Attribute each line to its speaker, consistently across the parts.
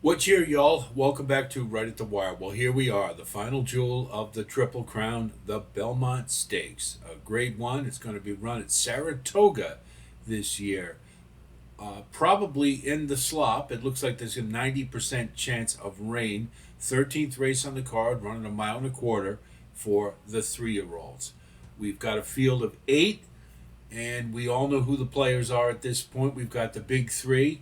Speaker 1: What's here, y'all? Welcome back to Right at the Wire. Well, here we are, the final jewel of the Triple Crown, the Belmont Stakes. Grade 1, it's going to be run at Saratoga this year. Probably in the slop. It looks like there's a 90% chance of rain. 13th race on the card, running a mile and a quarter for the 3-year-olds. We've got a field of 8, and we all know who the players are at this point. We've got the big 3.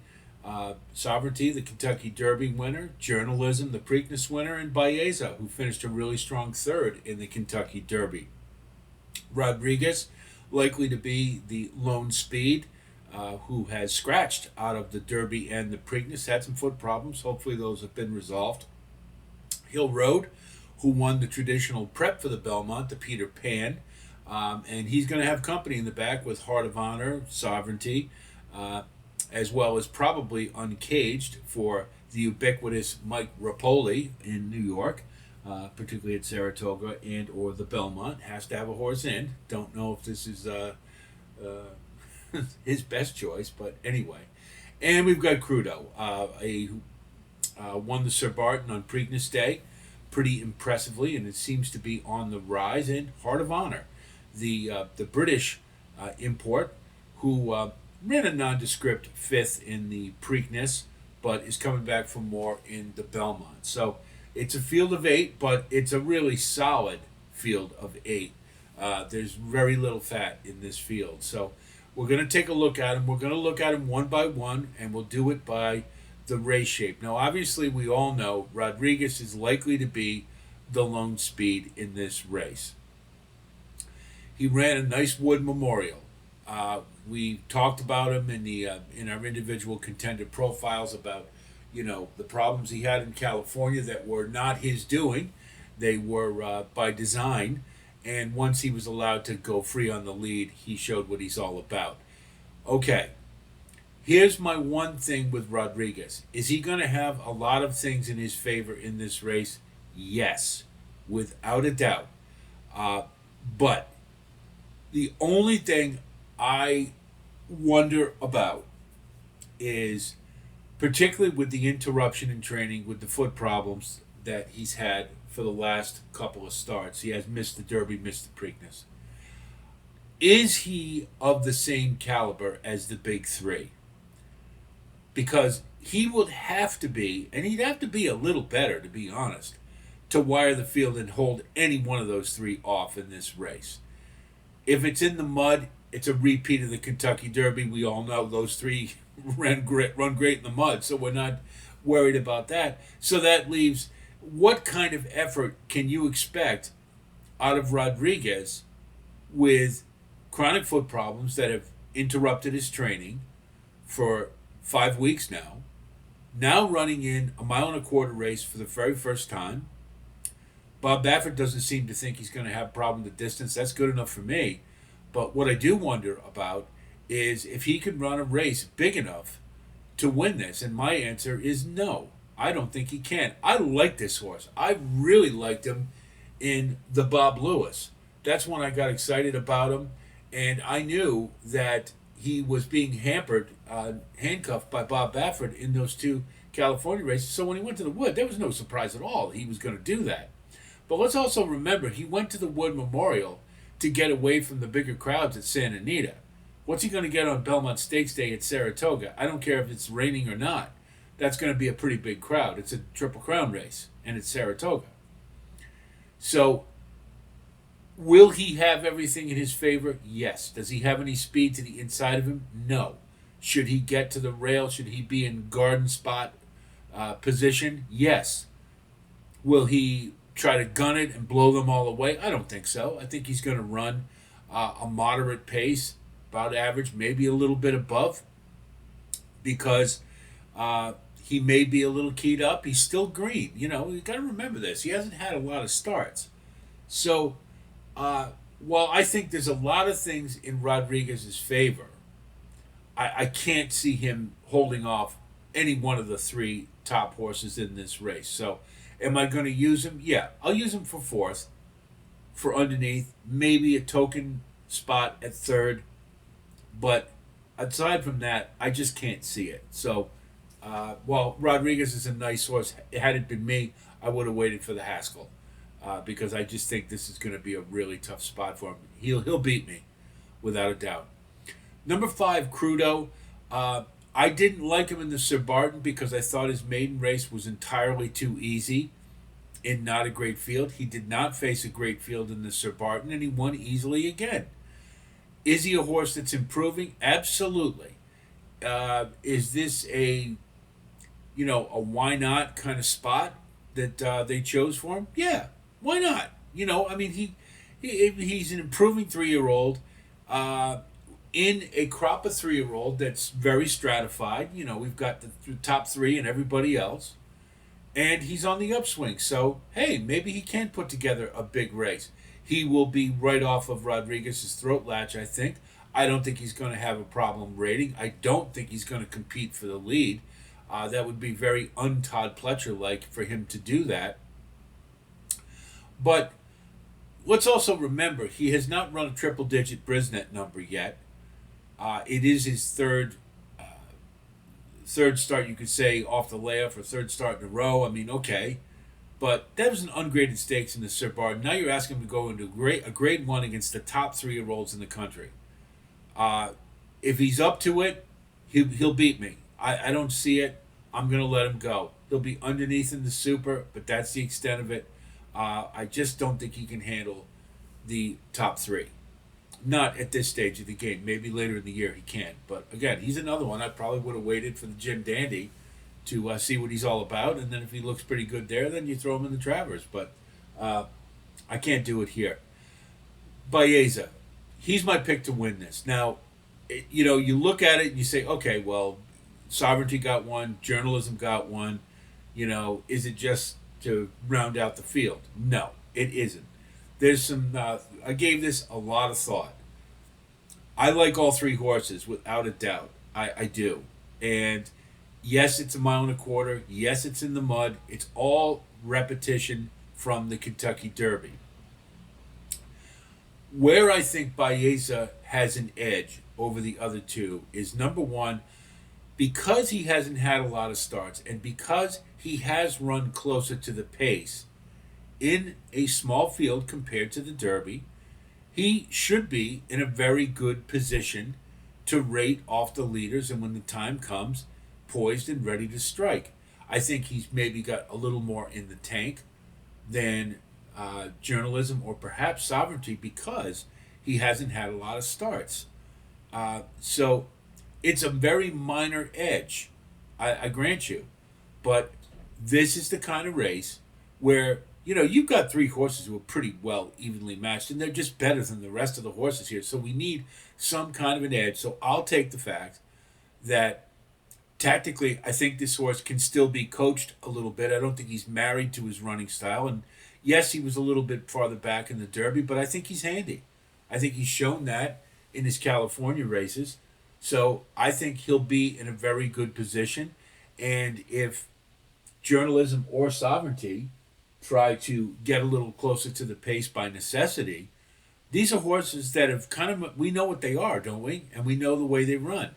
Speaker 1: Sovereignty, the Kentucky Derby winner, Journalism, the Preakness winner, and Baeza, who finished a really strong third in the Kentucky Derby. Rodriguez, likely to be the lone speed, who has scratched out of the Derby and the Preakness, had some foot problems. Hopefully, those have been resolved. Hill Road, who won the traditional prep for the Belmont, the Peter Pan, and he's going to have company in the back with Heart of Honor, Sovereignty. As well as probably Uncaged for the ubiquitous Mike Rapoli in New York, particularly at Saratoga and or the Belmont. Has to have a horse in. Don't know if this is his best choice, but anyway. And we've got Crudo, won the Sir Barton on Preakness Day pretty impressively, and it seems to be on the rise. And Heart of Honor, the British import, who ran a nondescript 5th in the Preakness, but is coming back for more in the Belmont. So it's a field of 8, but it's a really solid field of 8. There's very little fat in this field. So we're going to take a look at them. We're going to look at them one by one, and we'll do it by the race shape. Now, obviously, we all know Rodriguez is likely to be the lone speed in this race. He ran a nice Wood Memorial. We talked about him in our individual contender profiles about the problems he had in California that were not his doing. They were by design, and once he was allowed to go free on the lead, he showed what he's all about. Okay, here's my one thing with Rodriguez. Is he going to have a lot of things in his favor in this race? Yes, without a doubt. But the only thing I wonder about is, particularly with the interruption in training, with the foot problems that he's had for the last couple of starts. He has missed the Derby, missed the Preakness. Is he of the same caliber as the big 3? Because he would have to be, and he'd have to be a little better, to be honest, to wire the field and hold any one of those 3 off in this race. If it's in the mud, it's a repeat of the Kentucky Derby. We all know those 3 run great in the mud, so we're not worried about that. So that leaves, what kind of effort can you expect out of Rodriguez with chronic foot problems that have interrupted his training for 5 weeks now running in a mile and a quarter race for the very first time? Bob Baffert doesn't seem to think he's going to have a problem with distance. That's good enough for me. But what I do wonder about is if he could run a race big enough to win this. And my answer is no. I don't think he can. I like this horse. I really liked him in the Bob Lewis. That's when I got excited about him. And I knew that he was being handcuffed by Bob Baffert in those 2 California races. So when he went to the Wood, there was no surprise at all he was going to do that. But let's also remember, he went to the Wood Memorial to get away from the bigger crowds at Santa Anita. What's he going to get on Belmont Stakes Day at Saratoga? I don't care if it's raining or not. That's going to be a pretty big crowd. It's a Triple Crown race, and it's Saratoga. So, will he have everything in his favor? Yes. Does he have any speed to the inside of him? No. Should he get to the rail? Should he be in garden spot position? Yes. Will he try to gun it and blow them all away? I don't think so. I think he's going to run a moderate pace, about average, maybe a little bit above, because he may be a little keyed up. He's still green. You got to remember this. He hasn't had a lot of starts. So, while I think there's a lot of things in Rodriguez's favor, I can't see him holding off any one of the 3 top horses in this race. So, am I going to use him? Yeah, I'll use him for 4th, for underneath, maybe a token spot at 3rd. But aside from that, I just can't see it. So Well, Rodriguez is a nice horse. Had it been me, I would have waited for the Haskell because I just think this is going to be a really tough spot for him. He'll beat me without a doubt. Number 5, Crudo. I didn't like him in the Sir Barton because I thought his maiden race was entirely too easy in not a great field. He did not face a great field in the Sir Barton, and he won easily again. Is he a horse that's improving? Absolutely. Is this a why not kind of spot that they chose for him? Yeah, why not? I mean he's an improving 3-year-old in a crop of 3-year-old that's very stratified. We've got the top 3 and everybody else, and he's on the upswing. So hey, maybe he can put together a big race. He will be right off of Rodriguez's throat latch, I think. I don't think he's going to have a problem rating. I don't think he's going to compete for the lead. That would be very un-Todd Pletcher like for him to do that. But let's also remember he has not run a triple-digit Brisnet number yet. It is his third start, you could say, off the layoff, or third start in a row. I mean, okay, but that was an ungraded stakes in the Sir Bard. Now you're asking him to go into a grade 1 against the top 3-year-olds in the country. If he's up to it, he'll beat me. I don't see it. I'm going to let him go. He'll be underneath in the Super, but that's the extent of it. I just don't think he can handle the top 3. Not at this stage of the game. Maybe later in the year he can. But again, he's another one. I probably would have waited for the Jim Dandy to see what he's all about, and then if he looks pretty good there, then you throw him in the Travers. But I can't do it here. Baeza, he's my pick to win this. Now, you look at it and you say, okay, well, Sovereignty got one, Journalism got one. Is it just to round out the field? No, it isn't. There's some. I gave this a lot of thought. I like all 3 horses without a doubt. I do, and yes, it's a 1.25 miles. Yes, it's in the mud. It's all repetition from the Kentucky Derby. Where I think Baeza has an edge over the other 2 is, number 1, because he hasn't had a lot of starts and because he has run closer to the pace in a small field compared to the Derby, he should be in a very good position to rate off the leaders, and when the time comes, poised and ready to strike. I think he's maybe got a little more in the tank than Journalism or perhaps Sovereignty because he hasn't had a lot of starts. So it's a very minor edge, I grant you. But this is the kind of race where, you've got 3 horses who are pretty well evenly matched, and they're just better than the rest of the horses here. So we need some kind of an edge. So I'll take the fact that tactically, I think this horse can still be coached a little bit. I don't think he's married to his running style. And yes, he was a little bit farther back in the Derby, but I think he's handy. I think he's shown that in his California races. So I think he'll be in a very good position. And if Journalism or Sovereignty try to get a little closer to the pace by necessity, these are horses that have we know what they are, don't we? And we know the way they run.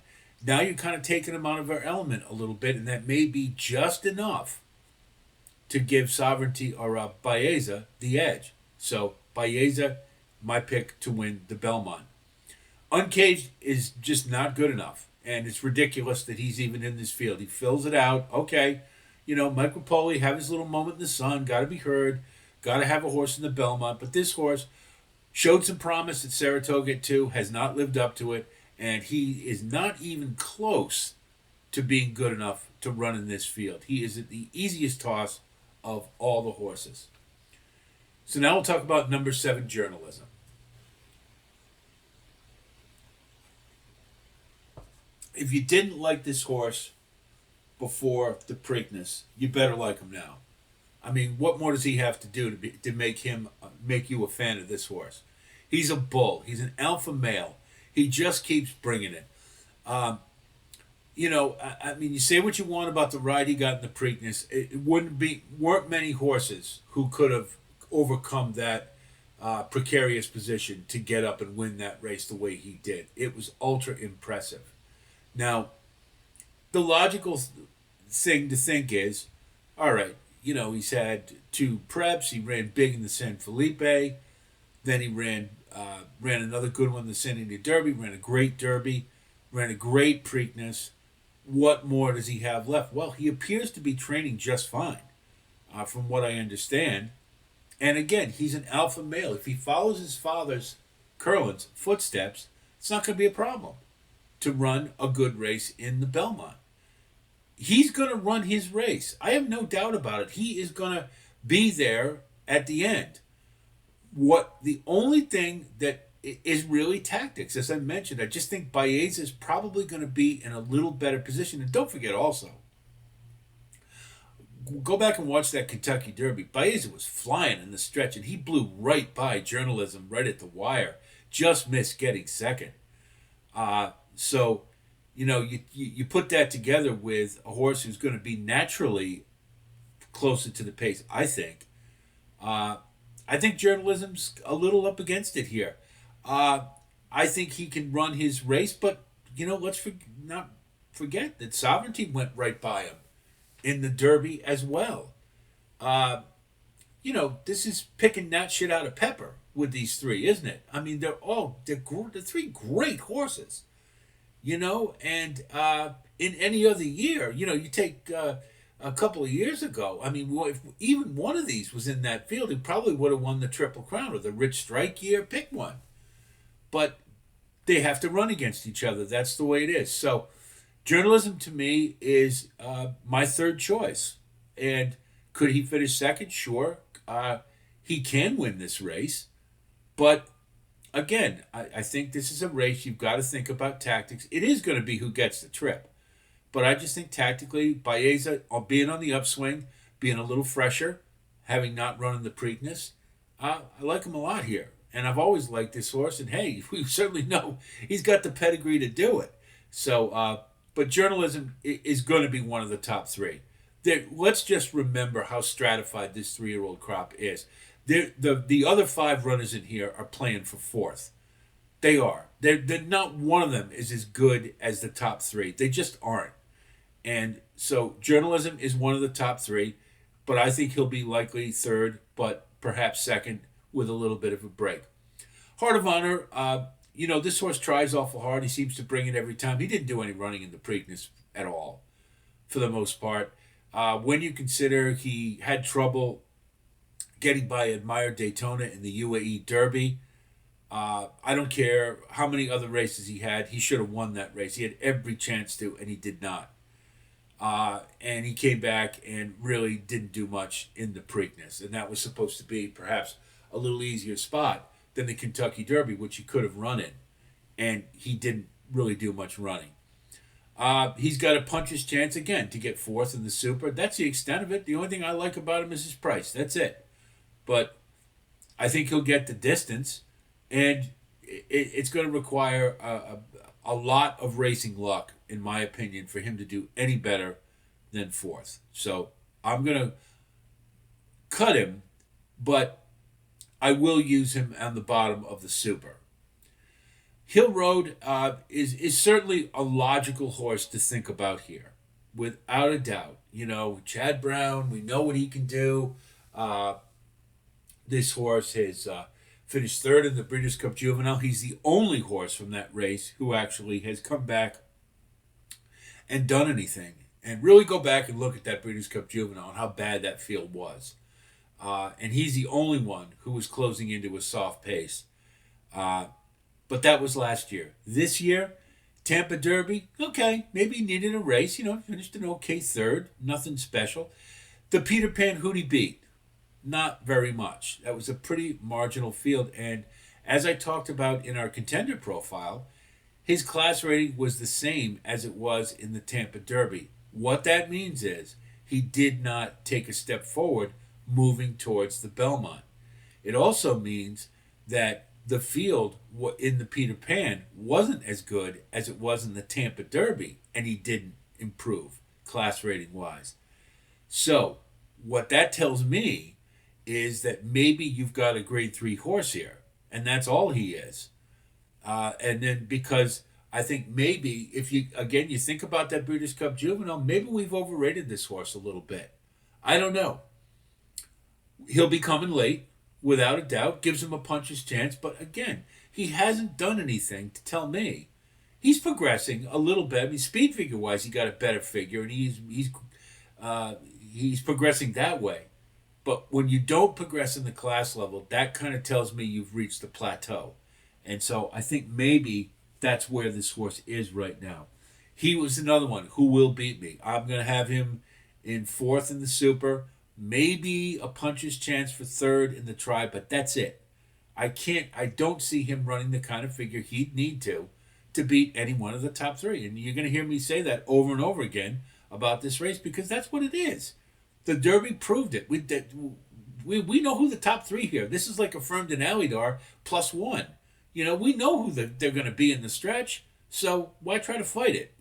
Speaker 1: Now you're kind of taking them out of their element a little bit, and that may be just enough to give Sovereignty or Baeza the edge. So Baeza, my pick to win the Belmont. Uncaged is just not good enough, and it's ridiculous that he's even in this field. He fills it out. Okay, Michael Poli have his little moment in the sun, got to be heard, got to have a horse in the Belmont, but this horse showed some promise at Saratoga too, has not lived up to it, and he is not even close to being good enough to run in this field. He is at the easiest toss of all the horses. So now we'll talk about number 7, Journalism. If you didn't like this horse before the Preakness, you better like him now. I mean, what more does he have to do to make you a fan of this horse? He's a bull. He's an alpha male. He just keeps bringing it. I mean, you say what you want about the ride he got in the Preakness. It weren't many horses who could have overcome that precarious position to get up and win that race the way he did. It was ultra impressive. Now, the logical thing to think is, all right, he's had two preps. He ran big in the San Felipe. Then he ran another good one in the San Diego Derby. Ran a great Derby. Ran a great Preakness. What more does he have left? Well, he appears to be training just fine, from what I understand. And again, he's an alpha male. If he follows his father's, Curlin's, footsteps, it's not going to be a problem to run a good race in the Belmont. He's going to run his race. I have no doubt about it. He is going to be there at the end. The only thing that is really tactics, as I mentioned, I just think Baeza is probably going to be in a little better position. And don't forget also, go back and watch that Kentucky Derby. Baeza was flying in the stretch, and he blew right by journalism right at the wire. Just missed getting second. So, you put that together with a horse who's going to be naturally closer to the pace, I think. I think journalism's a little up against it here. I think he can run his race, but, let's not forget that Sovereignty went right by him in the Derby as well. This is picking that shit out of pepper with these three, isn't it? I mean, they're three great horses, and in any other year, you take a couple of years ago, I mean, if even one of these was in that field, he probably would have won the Triple Crown or the Rich Strike year, pick one. But they have to run against each other. That's the way it is. So journalism to me is my third choice. And could he finish second? Sure. He can win this race. But again, I think this is a race you've got to think about tactics. It is going to be who gets the trip. But I just think tactically, Baeza, being on the upswing, being a little fresher, having not run in the Preakness, I like him a lot here. And I've always liked this horse. And hey, we certainly know he's got the pedigree to do it. So, but journalism is going to be one of the top three. Let's just remember how stratified this 3-year-old crop is. The other 5 runners in here are playing for fourth. They are. They're not one of them is as good as the top 3. They just aren't. And so journalism is one of the top 3, but I think he'll be likely third, but perhaps second with a little bit of a break. Heart of Honor, this horse tries awful hard. He seems to bring it every time. He didn't do any running in the Preakness at all, for the most part. When you consider he had trouble getting by Admire Daytona in the UAE Derby, I don't care how many other races he had. He should have won that race. He had every chance to, and he did not. And he came back and really didn't do much in the Preakness. And that was supposed to be perhaps a little easier spot than the Kentucky Derby, which he could have run in. And he didn't really do much running. He's got to punch his chance again to get fourth in the Super. That's the extent of it. The only thing I like about him is his price. That's it. But I think he'll get the distance. And it's going to require a lot of racing luck, in my opinion, for him to do any better than fourth. So I'm going to cut him, but I will use him on the bottom of the Super. Hill Road is certainly a logical horse to think about here, without a doubt. Chad Brown, we know what he can do. This horse has finished third in the Breeders' Cup Juvenile. He's the only horse from that race who actually has come back and done anything. And really go back and look at that Breeders' Cup Juvenile and how bad that field was. And he's the only one who was closing into a soft pace. But that was last year. This year, Tampa Derby, okay, maybe he needed a race. Finished an okay third. Nothing special. The Peter Pan, who'd he beat? Not very much. That was a pretty marginal field. And as I talked about in our contender profile, his class rating was the same as it was in the Tampa Derby. What that means is he did not take a step forward moving towards the Belmont. It also means that the field in the Peter Pan wasn't as good as it was in the Tampa Derby, and he didn't improve class rating wise. So what that tells me is that maybe you've got a grade 3 horse here, and that's all he is. And then because I think maybe if you think about that Breeders' Cup Juvenile, maybe we've overrated this horse a little bit. I don't know. He'll be coming late, without a doubt. Gives him a puncher's chance, but again, he hasn't done anything to tell me. He's progressing a little bit. I mean, speed figure wise, he got a better figure, and uh, he's progressing that way. But when you don't progress in the class level, that kind of tells me you've reached the plateau. And so I think maybe that's where this horse is right now. He was another one who will beat me. I'm going to have him in fourth in the Super, maybe a puncher's chance for third in the try, but that's it. I don't see him running the kind of figure he'd need to beat any one of the top three. And you're going to hear me say that over and over again about this race because that's what it is. The Derby proved it. We know who the top three here. This is like a firm Denalidar plus one. We know who they're going to be in the stretch. So why try to fight it?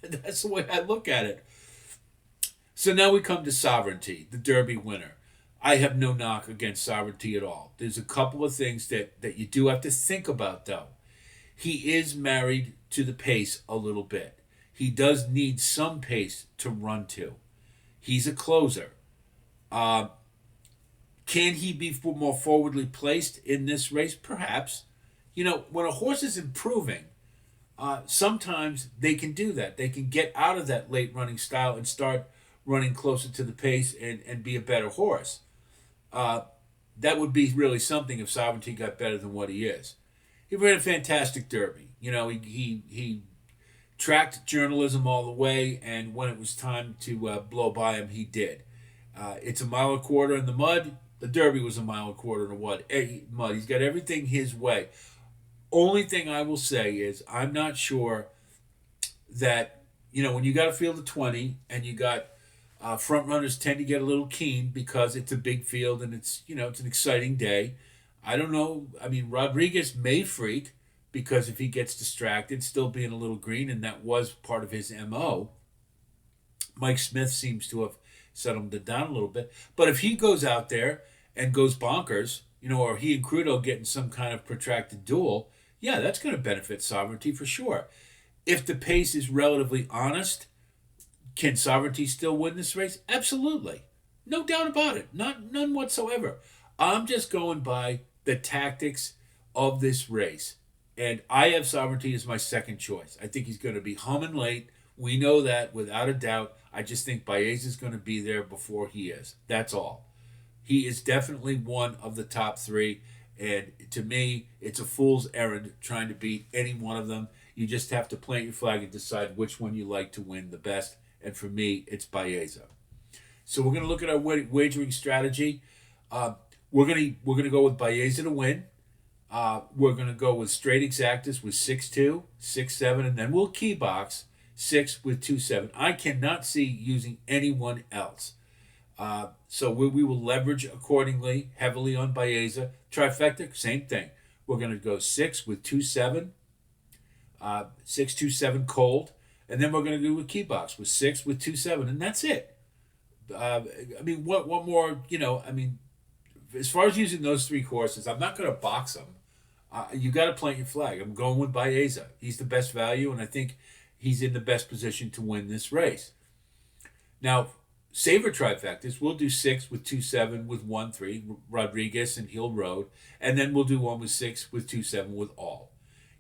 Speaker 1: That's the way I look at it. So now we come to Sovereignty, the Derby winner. I have no knock against Sovereignty at all. There's a couple of things that you do have to think about, though. He is married to the pace a little bit. He does need some pace to run to. He's a closer. Can he be more forwardly placed in this race? Perhaps. When a horse is improving, sometimes they can do that. They can get out of that late running style and start running closer to the pace and be a better horse. That would be really something if Sovereignty got better than what he is. He ran a fantastic Derby. He tracked journalism all the way, and when it was time to blow by him, he did. It's a mile and a quarter in the mud. The Derby was a mile and a quarter in the mud. He's got everything his way. Only thing I will say is I'm not sure that, when you got a field of 20 and you got front runners tend to get a little keen because it's a big field and it's an exciting day. I don't know. I mean, Rodriguez may freak because if he gets distracted, still being a little green, and that was part of his MO. Mike Smith seems to have settled it down a little bit. But if he goes out there and goes bonkers, or he and Crudo get in some kind of protracted duel, yeah, that's going to benefit Sovereignty for sure. If the pace is relatively honest, can Sovereignty still win this race? Absolutely. No doubt about it. None whatsoever. I'm just going by the tactics of this race. And I have Sovereignty as my second choice. I think he's going to be humming late. We know that without a doubt. I just think Baez is going to be there before he is. That's all. He is definitely one of the top three. And to me, it's a fool's errand trying to beat any one of them. You just have to plant your flag and decide which one you like to win the best. And for me, it's Baeza. So we're going to look at our wagering strategy. We're gonna go with Baeza to win. We're going to go with straight exactas with 6-2, 6-7, and then we'll key box 6 with 2-7. I cannot see using anyone else. So we will leverage accordingly, heavily on Baeza. Trifecta, same thing. We're going to go 6 with 2-7, 6-2-7 cold, and then we're going to go with key box with 6 with 2-7, and that's it. What more? As far as using those three courses, I'm not going to box them. You got to plant your flag. I'm going with Baeza. He's the best value, and I think he's in the best position to win this race. Now, Saver trifectas, we'll do 6 with 2-7 with 1-3, Rodriguez and Hill Road, and then we'll do 1 with 6 with 2-7 with all.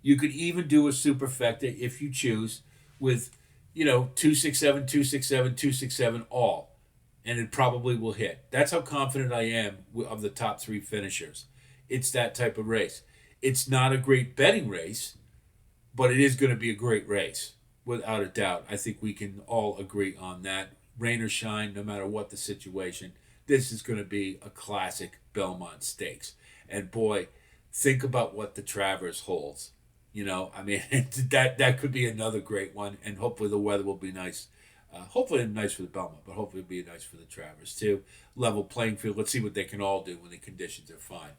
Speaker 1: You could even do a superfecta if you choose with, 2-6-7, 2-6-7, 2-6-7 all. And it probably will hit. That's how confident I am of the top three finishers. It's that type of race. It's not a great betting race, but it is going to be a great race, without a doubt. I think we can all agree on that. Rain or shine, no matter what the situation, this is going to be a classic Belmont Stakes. And boy, think about what the Travers holds. That could be another great one, and hopefully the weather will be nice. Hopefully nice for the Belmont, but hopefully it'll be nice for the Travers too. Level playing field. Let's see what they can all do when the conditions are fine.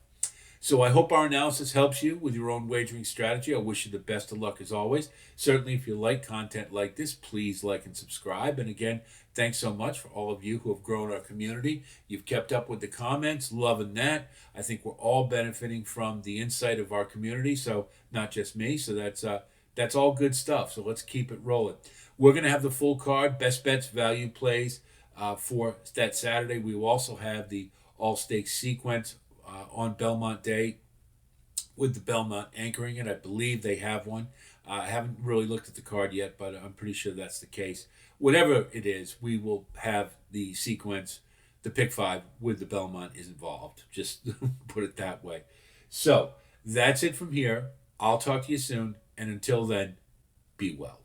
Speaker 1: So I hope our analysis helps you with your own wagering strategy. I wish you the best of luck as always. Certainly, if you like content like this, please like and subscribe. And again, thanks so much for all of you who have grown our community. You've kept up with the comments, loving that. I think we're all benefiting from the insight of our community, so not just me. So That's all good stuff. So let's keep it rolling. We're going to have the full card, best bets, value plays for that Saturday. We will also have the all stakes sequence on Belmont Day with the Belmont anchoring it. I believe they have one. I haven't really looked at the card yet, but I'm pretty sure that's the case. Whatever it is, we will have the sequence, the pick five with the Belmont is involved. Just put it that way. So that's it from here. I'll talk to you soon. And until then, be well.